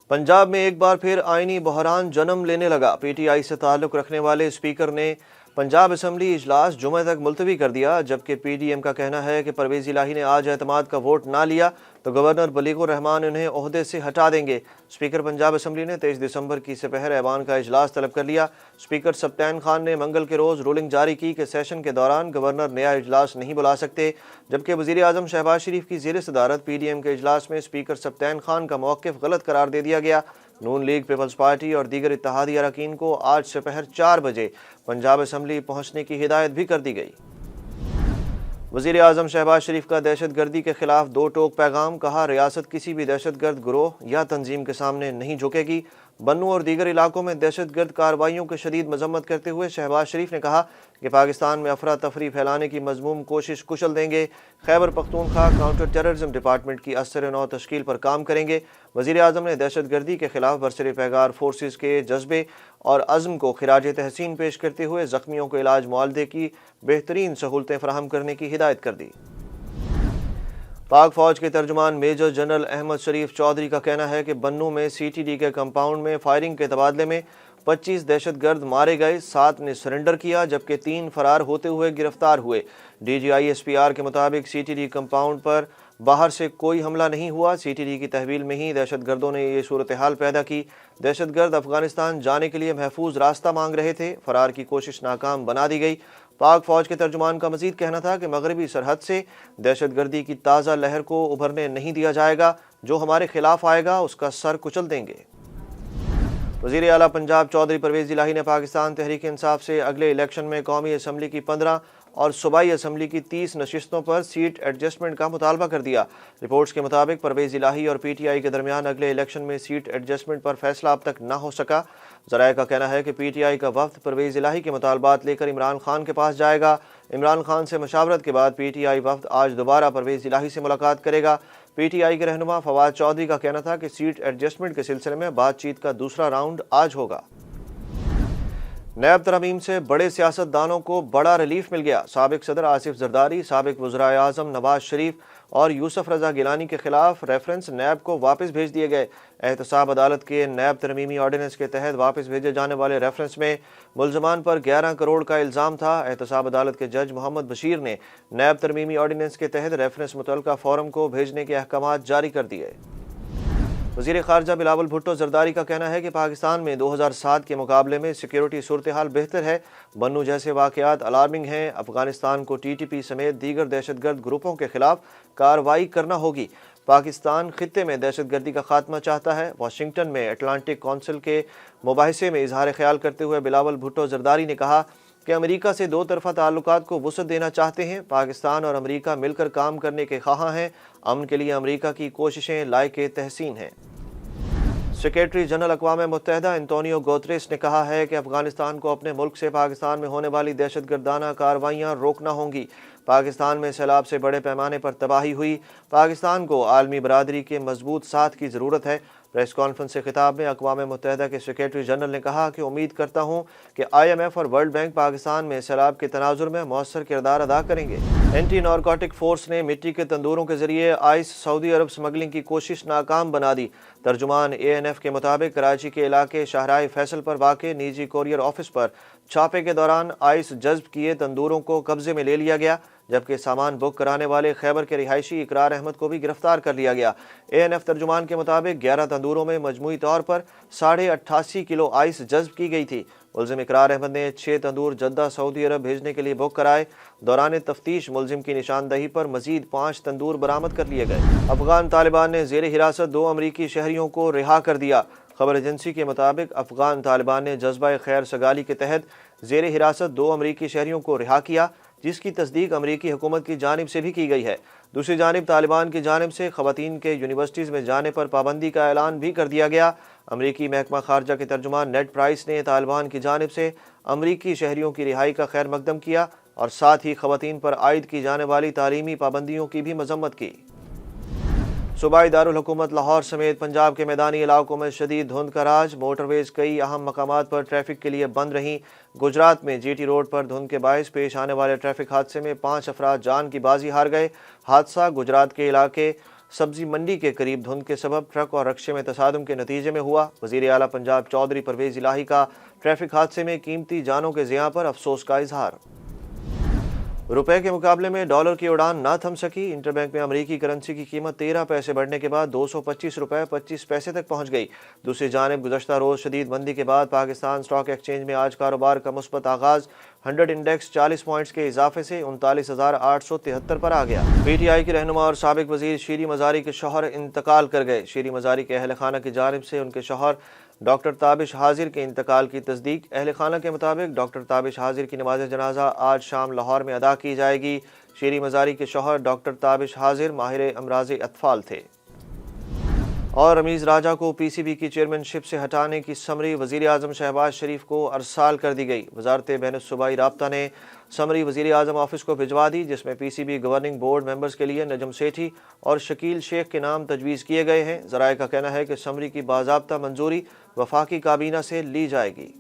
पंजाब में एक बार फिर आईनी बहरान जन्म लेने लगा। पीटीआई से ताल्लुक रखने वाले स्पीकर ने पंजाब असम्बली इजलास जुमे तक मुलतवी कर दिया, जबकि पीडीएम का कहना है कि परवेज इलाही ने आज एतमाद का वोट ना लिया तो गवर्नर बलीगुर रहमान उन्हें ओहदे से हटा देंगे। स्पीकर पंजाब असम्बली ने 23 दिसंबर की सपहर ऐवान का इजलास तलब कर लिया। स्पीकर सप्तान खान ने मंगल के रोज़ रूलिंग जारी की कि सेशन के दौरान गवर्नर नया इजलास नहीं बुला सकते, जबकि वज़ीर आज़म शहबाज शरीफ की ज़ेर सदारत पीडीएम के इजलास में स्पीकर सप्तान खान का मौक़िफ़ गलत करार दे दिया गया। नून लीग, पीपल्स पार्टी और दीगर इत्तेहादी अरकान को आज सपहर 4 बजे पंजाब असम्बली पहुँचने की हिदायत भी कर दी गई। वज़ीर आज़म शहबाज शरीफ का दहशत गर्दी के खिलाफ दो टोक पैगाम, कहा रियासत किसी भी दहशत गर्द ग्रोह या तंजीम के सामने नहीं झुकेगी। बन्नू और दीगर इलाकों में दहशत गर्द कार्रवाइयों की शदीद मजम्मत करते हुए शहबाज शरीफ ने कहा कि पाकिस्तान में अफरा तफरी फैलाने की मजमूम कोशिश कुचल देंगे। Khyber Pakhtunkhwa counter terrorism department की असर नौ तश्कील पर काम करेंगे। वज़ीर आज़म ने दहशत गर्दी के खिलाफ बरसर पैगार फोर्सेस के जज्बे और अज़्म को खिराज तहसीन पेश करते हुए ज़ख्मियों को इलाज मुआलजे की बेहतरीन सहूलतें फराहम करने की हिदायत कर दी। पाक फौज के तर्जुमान मेजर जनरल अहमद शरीफ चौधरी का कहना है कि बन्नू में सीटीडी के कंपाउंड में फायरिंग के तबादले में 25 दहशतगर्द मारे गए, 7 ने सरेंडर किया, जबकि 3 फरार होते हुए गिरफ्तार हुए। DGISPR के मुताबिक सीटीडी कंपाउंड पर बाहर से कोई हमला नहीं हुआ। सीटीडी की तहवील में ही दहशतगर्दों ने ये सूरत हाल पैदा की। दहशतगर्द अफगानिस्तान जाने के लिए महफूज रास्ता मांग रहे थे। फरार की कोशिश नाकाम बना दी गई। पाक फौज के तर्जुमान का मजीद कहना था कि मगरबी सरहद से दहशतगर्दी की ताज़ा लहर को उभरने नहीं दिया जाएगा। जो हमारे खिलाफ आएगा उसका सर कुचल देंगे। वज़ीर आला पंजाब चौधरी परवेज इलाही ने पाकिस्तान तहरीक इंसाफ से अगले इलेक्शन में कौमी असम्बली की 15 और सूबाई असम्बली की 30 नशिस्तों पर सीट एडजस्टमेंट का मुतालबा कर दिया। रिपोर्ट्स के मुताबिक परवेज इलाही और पीटीआई के दरमियान अगले इलेक्शन में सीट एडजस्टमेंट पर फैसला अब तक ना हो सका। ज़राए का कहना है कि पीटीआई का वफ्द परवेज इलाही के मुतालबात लेकर इमरान खान के पास जाएगा। इमरान खान से मशावरत के बाद पीटीआई वफ्द आज दोबारा परवेज इलाही से मुलाकात करेगा। पीटीआई के रहनुमा फवाद चौधरी का कहना था कि सीट एडजस्टमेंट के सिलसिले में बातचीत का दूसरा राउंड आज होगा। नैब तरमीम से बड़े सियासतदानों को बड़ा रिलीफ मिल गया। साबिक सदर आसिफ जरदारी, साबिक वज़राए आज़म नवाज शरीफ और यूसुफ रजा गिलानी के खिलाफ रेफरेंस नैब को वापस भेज दिए गए। एहतसाब अदालत के नैब तरमीमी ऑर्डिनेंस के तहत वापस भेजे जाने वाले रेफरेंस में मुलजमान पर 11 करोड़ का इल्ज़ाम था। एहतसाब अदालत के जज मोहम्मद बशीर ने नैब तरमीमी ऑर्डिनेंस के तहत रेफरेंस मुतल्लका फोरम को भेजने के अहकामात जारी कर दिए। वज़ीर ख़ारजा बिलावल भुट्टो ज़रदारी का कहना है कि पाकिस्तान में 2007 के मुकाबले में सिक्योरिटी सूरत हाल बेहतर है। बन्नू जैसे वाक़यात अलार्मिंग हैं। अफगानिस्तान को TTP समेत दीगर दहशतगर्द ग्रुपों के खिलाफ कार्रवाई करना होगी। पाकिस्तान खित्ते में दहशतगर्दी का खात्मा चाहता है। वाशिंगटन में अटलांटिक कौंसिल के मुबाहिसे में इजहार ख्याल करते हुए बिलावल भुट्टो ज़रदारी ने कहा कि अमेरिका से दो तरफ़ा ताल्लुकात को वुसअत देना चाहते हैं। पाकिस्तान और अमेरिका मिलकर काम करने के ख्वाहां हैं। अमन के लिए अमेरिका की कोशिशें लायक तहसीन हैं। सेक्रेटरी जनरल अक़वाम मुत्तहिदा एंटोनियो गुतेरेस ने कहा है कि अफगानिस्तान को अपने मुल्क से पाकिस्तान में होने वाली दहशतगर्दाना कार्रवाइयाँ रोकना होंगी। पाकिस्तान में सैलाब से बड़े पैमाने पर तबाही हुई। पाकिस्तान को आलमी बरादरी के मजबूत साथ की ज़रूरत है। प्रेस कॉन्फ्रेंस से खिताब में अक़वाम मुत्तहिदा के सेक्रेटरी जनरल ने कहा कि उम्मीद करता हूँ कि IMF और वर्ल्ड बैंक पाकिस्तान में सैलाब के तनाजुर में मौसर किरदार अदा करेंगे। एंटी नारकोटिक फोर्स ने मिट्टी के तंदूरों के जरिए आइस सऊदी अरब स्मगलिंग की कोशिश नाकाम बना दी। तर्जुमान ANF के मुताबिक कराची के इलाके शाहराह फैसल पर वाक़े निजी कोरियर ऑफिस पर छापे के दौरान आइस जज्ब किए तंदूरों को कब्जे में ले लिया गया, जबकि सामान बुक कराने वाले खैबर के रिहायशी इकरार अहमद को भी गिरफ्तार कर लिया गया। ANF तर्जुमान के मुताबिक 11 तंदूरों में मजमूई तौर पर 88.5 किलो आइस जज्ब की गई थी। मुलजिम इकरार अहमद ने 6 तंदूर जद्दा सऊदी अरब भेजने के लिए बुक कराए। दौरान तफ्तीश मुलजिम की निशानदही पर मजीद 5 तंदूर बरामद कर लिए गए। अफगान तालिबान ने ज़ेर हिरासत 2 अमरीकी शहरियों को रिहा कर दिया। खबर एजेंसी के मुताबिक अफगान तालिबान ने जज्बा खैर सगाली के तहत ज़ेर हिरासत 2 अमरीकी शहरियों को रिहा किया, जिसकी तस्दीक अमरीकी हुकूमत की जानिब से भी की गई है। दूसरी जानिब तालिबान की जानिब से ख़वातीन के यूनिवर्सिटीज़ में जाने पर पाबंदी का ऐलान भी कर दिया गया। अमरीकी महकमा खारजा के तर्जुमान नेड प्राइस ने तालिबान की जानिब से अमरीकी शहरियों की रिहाई का खैर मकदम किया और साथ ही ख़वातीन पर आयद की जाने वाली तालीमी पाबंदियों की भी मजम्मत की। सूबाई दारुल हुकूमत लाहौर समेत पंजाब के मैदानी इलाकों में शदीद धुंध का राज। मोटरवेज कई अहम मकामात पर ट्रैफिक के लिए बंद रहीं। गुजरात में GT रोड पर धुंध के बायस पेश आने वाले ट्रैफिक हादसे में 5 अफराद जान की बाजी हार गए। हादसा गुजरात के इलाके सब्जी मंडी के करीब धुंध के सबब ट्रक और रक्शे में तसादम के नतीजे में हुआ। वज़ीर आला पंजाब चौधरी परवेज इलाही का ट्रैफिक हादसे में कीमती जानों के ज़िया पर अफसोस का इजहार। रुपए के मुकाबले में डॉलर की उड़ान ना थम सकी। इंटरबैंक में अमरीकी करेंसी की कीमत 13 पैसे बढ़ने के बाद 225 रुपए 25 पैसे तक पहुंच गई। दूसरी जानिब गुज़श्ता रोज़ शदीद मंदी के बाद पाकिस्तान स्टॉक एक्सचेंज में आज कारोबार का मुस्बत आगाज़। 100 इंडेक्स 40 पॉइंट्स के इजाफे से 39,873 पर आ गया। PTI की रहनुमा और साबिक वज़ीर शीरी मज़ारी के शौहर इंतकाल कर गए। शीरी मज़ारी के अहल खाना की जानिब से उनके शौहर डॉक्टर ताबिश हाजिर के इंतकाल की तस्दीक। अहल खाना के मुताबिक डॉक्टर ताबिश हाजिर की नमाज जनाजा आज शाम लाहौर में अदा की जाएगी। शीरी मज़ारी के शौहर डॉक्टर ताबिश हाजिर माहिर अमराज़ अतफ़ाल थे। और रमीज़ राजा को PCB की चेयरमैनशिप से हटाने की समरी वज़ीर आज़म शहबाज शरीफ को अरसाल कर दी गई। वज़ारत बैनुस्सूबाई राब्ता ने समरी वज़ीर आज़म ऑफिस को भिजवा दी, जिसमें PCB गवर्निंग बोर्ड मेंबर्स के लिए नजम सेठी और शकील शेख के नाम तजवीज़ किए गए हैं। ज़राए का कहना है कि समरी की बाज़ाब्ता मंजूरी वफाकी काबीना से ली जाएगी।